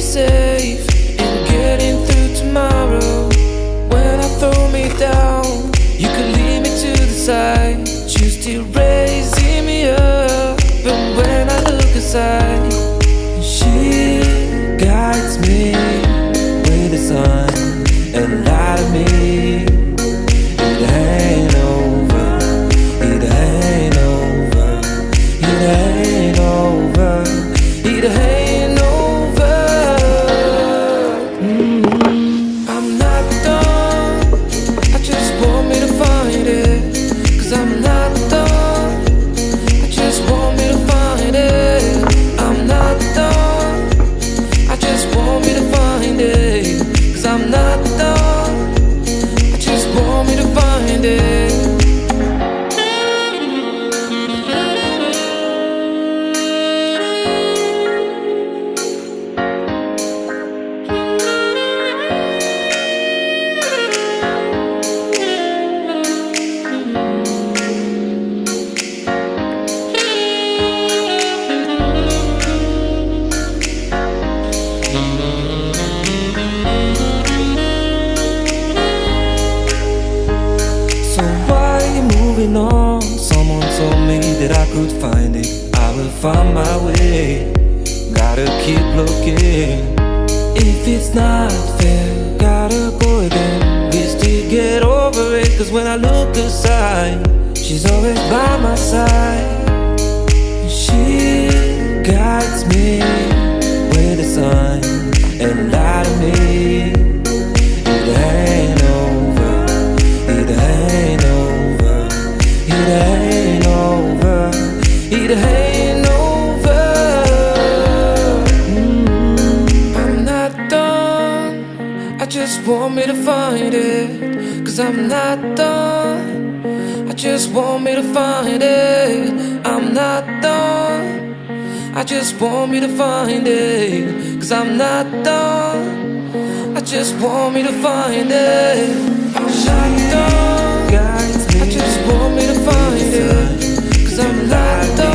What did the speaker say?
safe in getting through tomorrow. When I throw me down, you can lead me to the side. You still raising me up, and when I look aside, she guides me with the sun and light of me. It ain't over, it ain't over, it ain't over, it ain't over. I'm not done, I just want me to find it. Cause I'm not done, I just want me to find it. I'm not done, I just want me to find it. Cause I'm not done, I just want me to find it. So why are you moving on? Someone told me that I could find it. I will find my way, gotta keep looking. If it's not fair, gotta go again. We still get over it. Cause when I look aside, she's always by my side. She guides me with the sun and light of me. It ain't over, it ain't over, it ain't over, it ain't over. I'm not done, I just want me to find it. Cause I'm not done, I just want me to find it. I'm not done, I just want me to find it. Cause I'm not done, I just want me to find it. I'm not done, I just want me to find it. Cause I'm not done.